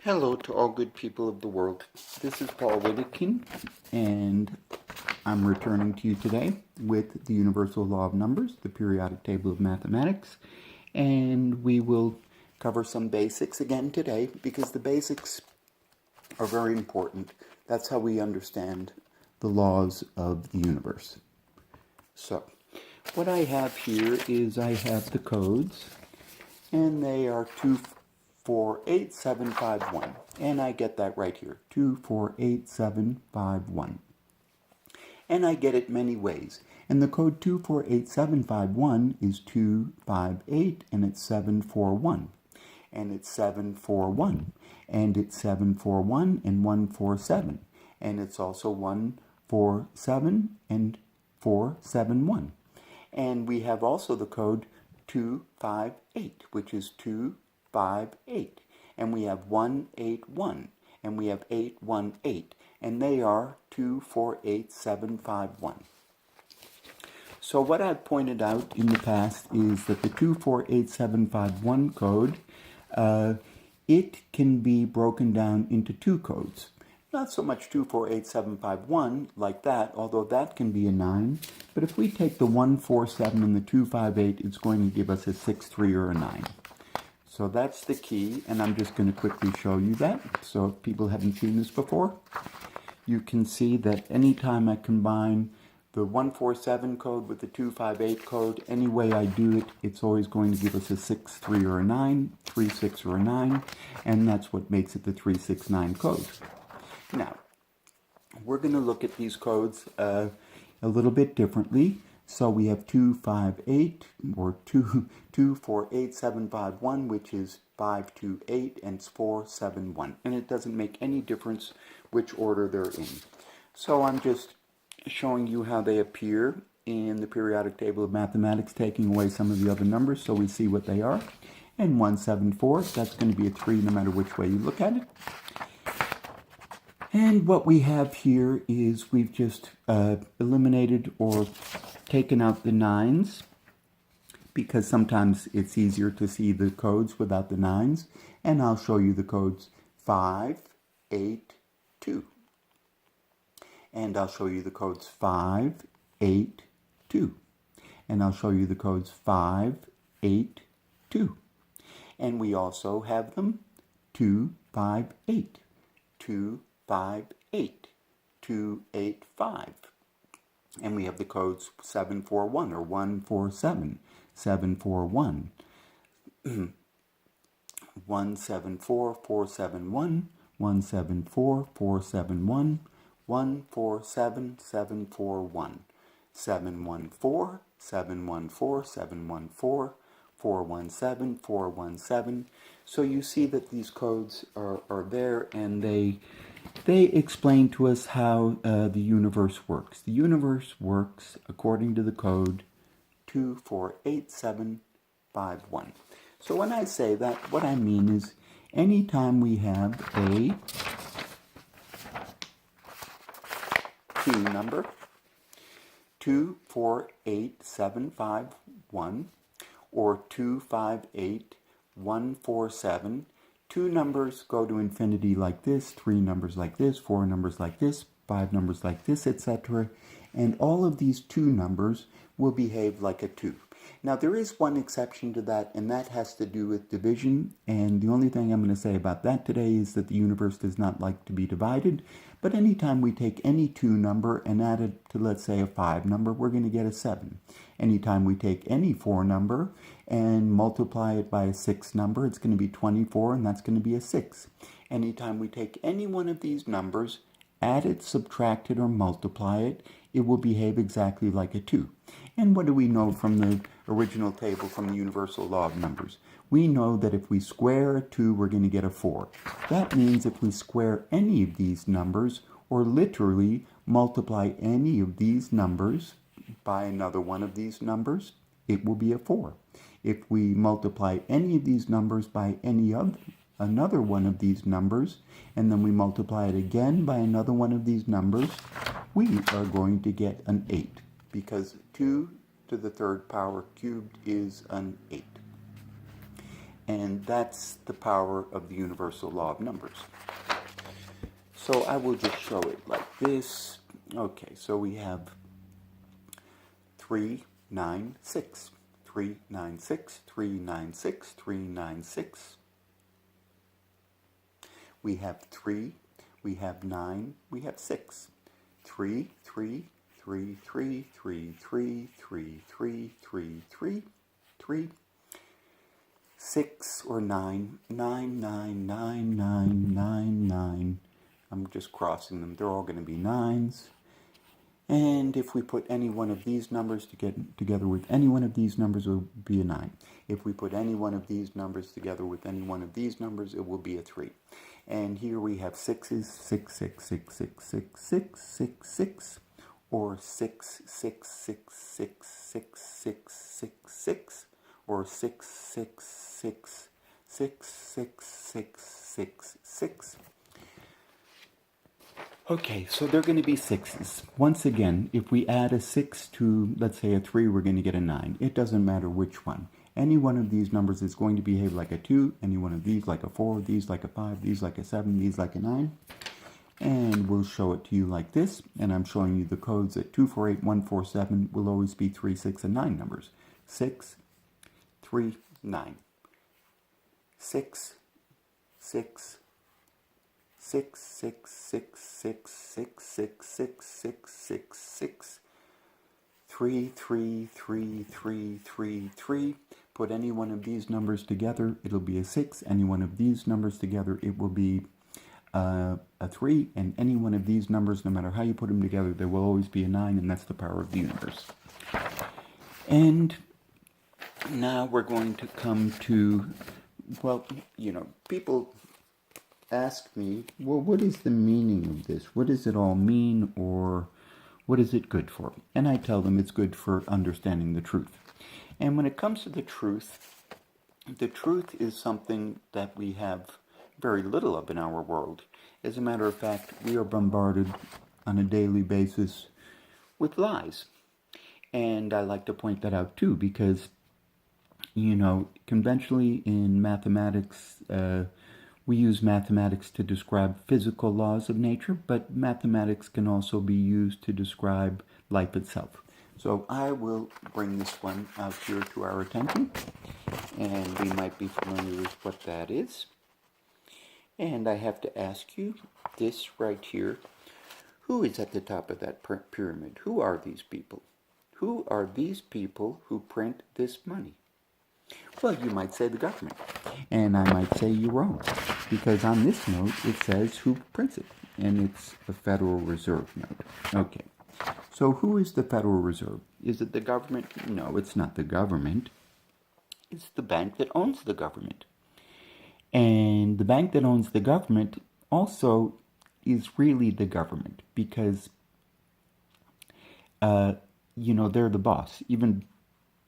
Hello to all good people of the world. This is Paul Whittakin, and I'm returning to you today with the universal law of numbers, the periodic table of mathematics, and we will cover some basics again today because the basics are very important. That's how we understand the laws of the universe. So, what I have here is I have the codes, and they are 248751, and I get that right here, 248751. And I get it many ways. And the code 248751 is 258, and it's 741. And it's 741. And it's 741 and 147. And it's also 147 and 471. And we have also the code 258, which is 258. And we have 181, and we have 818, and they are 248751. So what I've pointed out in the past is that the 248751 code, it can be broken down into two codes. Not so much 248751 like that, although that can be a 9. But if we take the 147 and the 258, it's going to give us a 6-3 or a 9. So that's the key, and I'm just going to quickly show you that. So if people haven't seen this before, you can see that anytime I combine the 147 code with the 258 code, any way I do it, it's always going to give us a 6-3 or a 9, 3-6 or a 9, and that's what makes it the 369 code. Now, we're going to look at these codes a little bit differently. So we have 258 or 248751, which is 528 and 471. And it doesn't make any difference which order they're in. So I'm just showing you how they appear in the periodic table of mathematics, taking away some of the other numbers so we see what they are. And 174, that's going to be a 3 no matter which way you look at it. And what we have here is we've just eliminated or taken out the 9s because sometimes it's easier to see the codes without the 9s. And I'll show you the codes 5, 8, 2. And I'll show you the codes 5, 8, 2. And I'll show you the codes 5, 8, 2. And we also have them 2, 5, 8, 2, 5, 8, 2, 8, 5. And we have the codes 741 or 147, 741, 174, 471, 174, 471, 147, 741, 714, 714, 714, 417, 417. So you see that these codes are there, and they explain to us how the universe works. The universe works according to the code 248751. So when I say that, what I mean is anytime we have a 2 number, 248751, or 258147, 2 numbers go to infinity like this, 3 numbers like this, 4 numbers like this, 5 numbers like this, etc. And all of these 2 numbers will behave like a 2. Now there is one exception to that, and that has to do with division. And the only thing I'm going to say about that today is that the universe does not like to be divided. But anytime we take any 2 number and add it to, let's say, a 5 number, we're going to get a 7. Anytime we take any 4 number and multiply it by a 6 number, it's going to be 24, and that's going to be a 6. Anytime we take any one of these numbers, add it, subtract it, or multiply it, it will behave exactly like a 2. And what do we know from the original table from the universal law of numbers? We know that if we square a 2, we're going to get a 4. That means if we square any of these numbers, or literally multiply any of these numbers by another one of these numbers, it will be a 4. If we multiply any of these numbers by another one of these numbers, and then we multiply it again by another one of these numbers, we are going to get an 8, because 2 to the 3rd power cubed is an 8. And that's the power of the universal law of numbers. So I will just show it like this. Okay, so we have 3, 9, 6. 3, 9, 6, 3, 9, 6, 3, 9, 6. We have 3, we have 9, we have 6. 3, 3, 3, 3, 3, 3, 3, 3, 3, 3, 3. 6 or 9, 9, 9, 9, 9, 9, 9. I'm just crossing them. They're all going to be 9s. And if we put any one of these numbers together with any one of these numbers, it will be a 9. If we put any one of these numbers together with any one of these numbers, it will be a 3. And here we have 6's, 6, 6, 6, 6, 6, 6, 6, 6, or 6, 6, 6, 6, 6, 6, 6, 6, or 6, 6, 6, 6, 6, 6, 6, 6. Okay, so they're going to be 6's. Once again, if we add a 6 to, let's say, a 3, we're going to get a 9. It doesn't matter which one. Any one of these numbers is going to behave like a 2, any one of these like a 4, these like a 5, these like a 7, these like a 9. And we'll show it to you like this, and I'm showing you the codes that 2, 4, 8, 1, 4, 7 will always be 3, 6, and 9 numbers. 6, 3, 9. 6, 6, 6, 6, 6, 6, 6, 6, 6, 6, 6, 6, 3, 3, 3, 3, 3, 3. Put any one of these numbers together, it'll be a 6. Any one of these numbers together, it will be a 3. And any one of these numbers, no matter how you put them together, there will always be a 9, and that's the power of the universe. And now we're going to come to, well, people ask me, well, what is the meaning of this? What does it all mean, or what is it good for? And I tell them it's good for understanding the truth. And when it comes to the truth is something that we have very little of in our world. As a matter of fact, we are bombarded on a daily basis with lies. And I like to point that out too, because, conventionally in mathematics, we use mathematics to describe physical laws of nature, but mathematics can also be used to describe life itself. So I will bring this one out here to our attention, and we might be familiar with what that is. And I have to ask you this right here. Who is at the top of that pyramid? Who are these people? Who are these people who print this money? Well, you might say the government, and I might say you're wrong, because on this note it says who prints it, and it's the Federal Reserve note. Okay, so who is the Federal Reserve? Is it the government? No, it's not the government. It's the bank that owns the government. And the bank that owns the government also is really the government, because, they're the boss. Even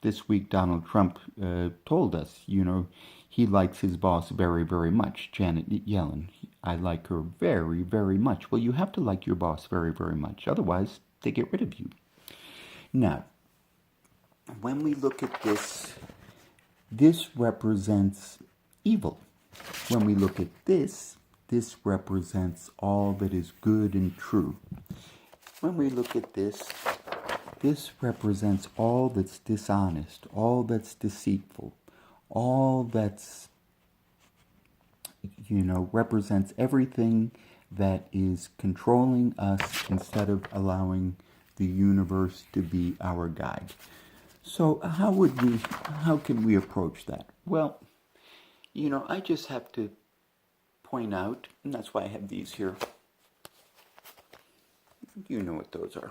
this week, Donald Trump told us, he likes his boss very, very much, Janet Yellen. I like her very, very much. Well, you have to like your boss very, very much. Otherwise, they get rid of you. Now, when we look at this, this represents evil. When we look at this, this represents all that is good and true. When we look at this, this represents all that's dishonest, all that's deceitful, all that's, represents everything that is controlling us instead of allowing the universe to be our guide. So how can we approach that? Well, I just have to point out, and that's why I have these here. You know what those are.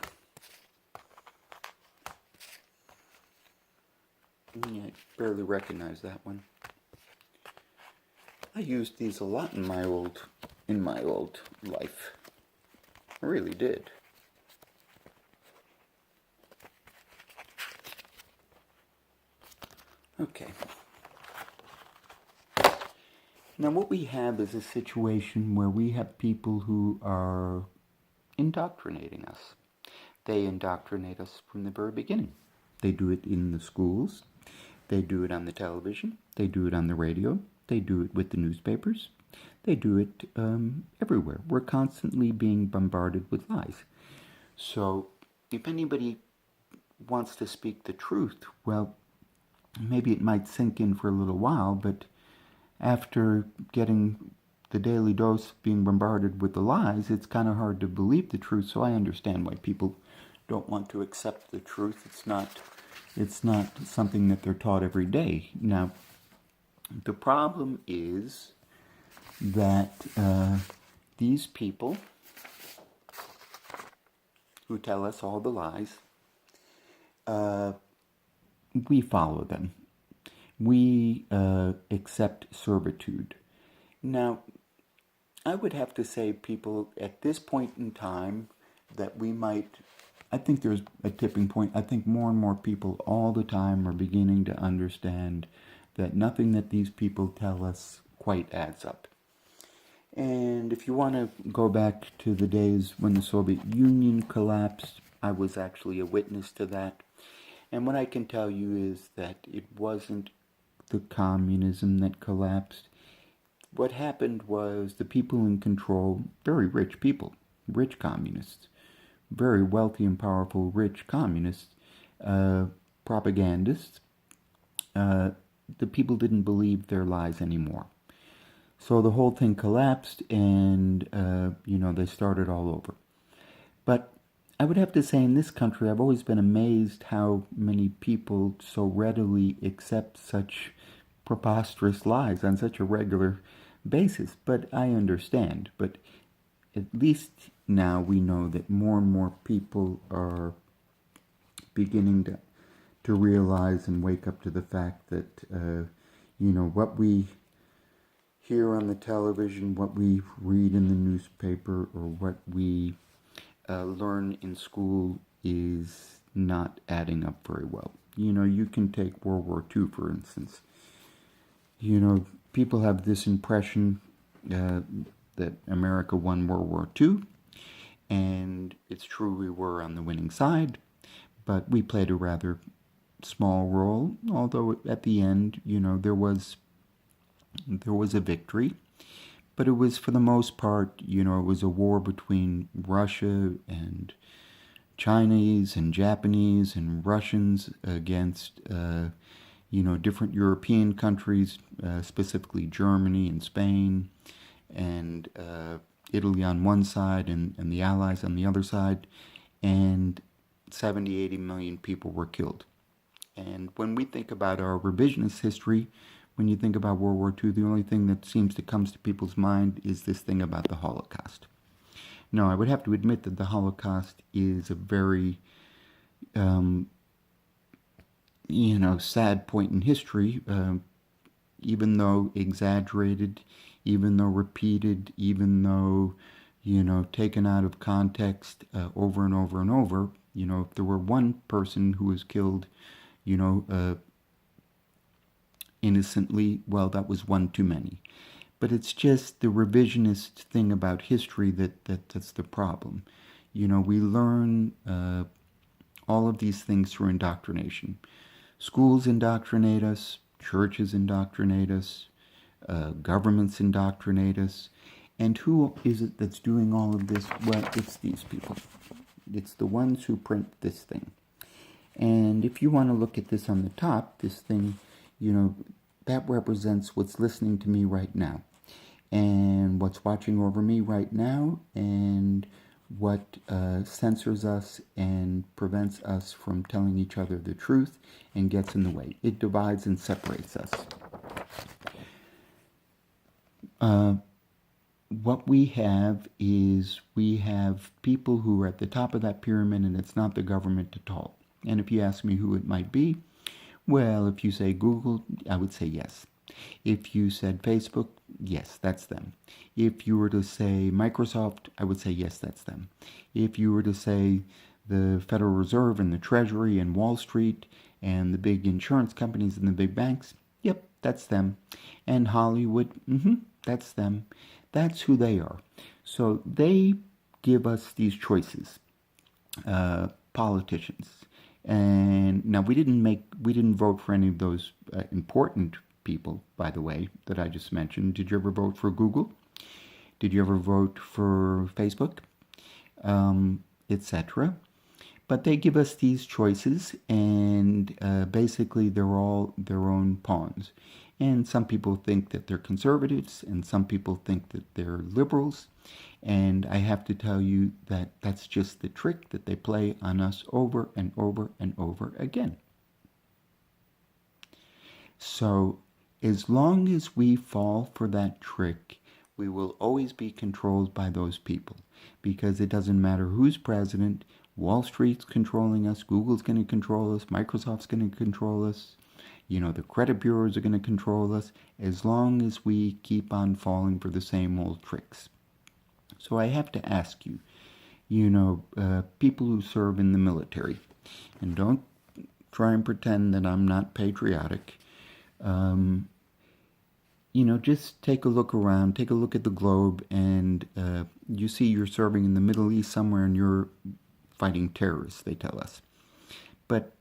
Yeah, I barely recognize that one. I used these a lot in my old life. I really did. Okay. Now what we have is a situation where we have people who are indoctrinating us. They indoctrinate us from the very beginning. They do it in the schools. They do it on the television. They do it on the radio. They do it with the newspapers. They do it everywhere. We're constantly being bombarded with lies. So if anybody wants to speak the truth, well, maybe it might sink in for a little while, but after getting the daily dose being bombarded with the lies, it's kind of hard to believe the truth. So I understand why people don't want to accept the truth. It's not something that they're taught every day. Now, the problem is that these people who tell us all the lies, we follow them. We accept servitude. Now, I would have to say, people, at this point in time, that we might, I think there's a tipping point. I think more and more people all the time are beginning to understand that nothing that these people tell us quite adds up. And if you want to go back to the days when the Soviet Union collapsed, I was actually a witness to that. And what I can tell you is that it wasn't the communism that collapsed. What happened was the people in control, very rich people, rich communists, very wealthy and powerful rich communists, propagandists, the people didn't believe their lies anymore. So the whole thing collapsed and, they started all over. But I would have to say in this country, I've always been amazed how many people so readily accept such preposterous lies on such a regular basis. But I understand. But at least now we know that more and more people are beginning to realize and wake up to the fact that, what we hear on the television, what we read in the newspaper, or what we learn in school is not adding up very well. You can take World War II, for instance. People have this impression that America won World War II, and it's true we were on the winning side, but we played a rather small role, although at the end, there was a victory. But it was, for the most part, it was a war between Russia and Chinese and Japanese and Russians against, different European countries, specifically Germany and Spain and Italy on one side and the Allies on the other side. And 70, 80 million people were killed. And when we think about our revisionist history, when you think about World War II, the only thing that seems to come to people's mind is this thing about the Holocaust. Now, I would have to admit that the Holocaust is a very, sad point in history, even though exaggerated, even though repeated, even though, taken out of context over and over and over. If there were one person who was killed, innocently, well, that was one too many. But it's just the revisionist thing about history that's the problem. We learn all of these things through indoctrination. Schools indoctrinate us, churches indoctrinate us, governments indoctrinate us. And who is it that's doing all of this? Well, it's these people. It's the ones who print this thing. And if you want to look at this on the top, this thing, that represents what's listening to me right now, and what's watching over me right now, and what censors us and prevents us from telling each other the truth and gets in the way. It divides and separates us. What we have is we have people who are at the top of that pyramid, and it's not the government at all. And if you ask me who it might be, well, if you say Google, I would say yes. If you said Facebook, yes, that's them. If you were to say Microsoft, I would say yes, that's them. If you were to say the Federal Reserve and the Treasury and Wall Street and the big insurance companies and the big banks, yep, that's them. And Hollywood, that's them. That's who they are. So they give us these choices, politicians. And now we didn't vote for any of those important people, by the way, that I just mentioned. Did you ever vote for Google? Did you ever vote for Facebook? Etc. But they give us these choices, and basically they're all their own pawns. And some people think that they're conservatives, and some people think that they're liberals. And I have to tell you that that's just the trick that they play on us over and over and over again. So as long as we fall for that trick, we will always be controlled by those people, because it doesn't matter who's president. Wall Street's controlling us, Google's going to control us, Microsoft's going to control us, the credit bureaus are going to control us, as long as we keep on falling for the same old tricks. So I have to ask you, people who serve in the military, and don't try and pretend that I'm not patriotic, just take a look around, take a look at the globe, and you see you're serving in the Middle East somewhere, and you're fighting terrorists, they tell us. But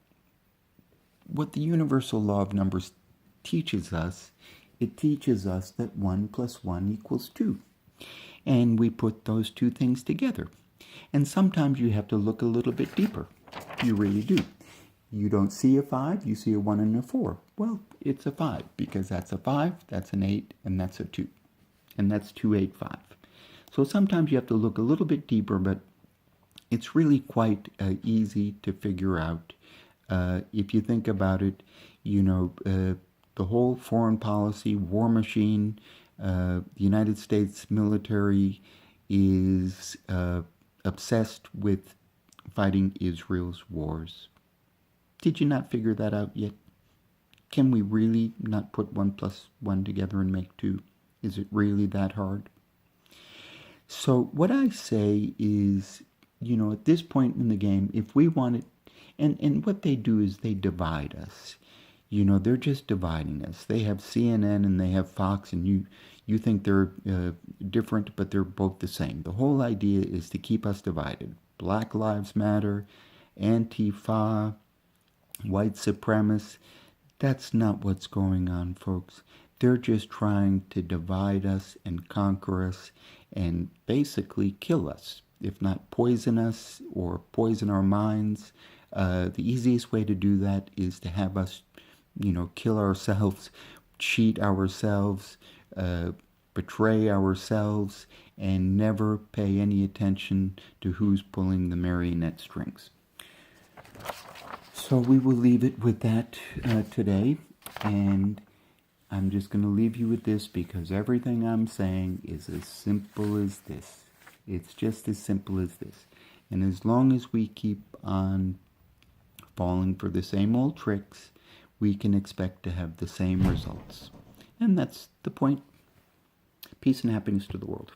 what the universal law of numbers teaches us, it teaches us that 1 + 1 = 2. And we put those two things together. And sometimes you have to look a little bit deeper. You really do. You don't see a 5, you see a 1 and a 4. Well, it's a 5, because that's a 5, that's an 8, and that's a 2. And that's 285. So sometimes you have to look a little bit deeper, but it's really quite easy to figure out. If you think about it, the whole foreign policy, war machine, the United States military is obsessed with fighting Israel's wars. Did you not figure that out yet? Can we really not put 1 + 1 together and make 2? Is it really that hard? So what I say is, at this point in the game, if we want it, and what they do is they divide us. They're just dividing us. They have CNN and they have Fox, and you think they're different, but they're both the same. The whole idea is to keep us divided. Black Lives Matter, Antifa, white supremacists. That's not what's going on, folks. They're just trying to divide us and conquer us and basically kill us, if not poison us or poison our minds. The easiest way to do that is to have us, kill ourselves, cheat ourselves, betray ourselves, and never pay any attention to who's pulling the marionette strings. So we will leave it with that today, and I'm just going to leave you with this, because everything I'm saying is as simple as this. It's just as simple as this. And as long as we keep on falling for the same old tricks, we can expect to have the same results. And that's the point. Peace and happiness to the world.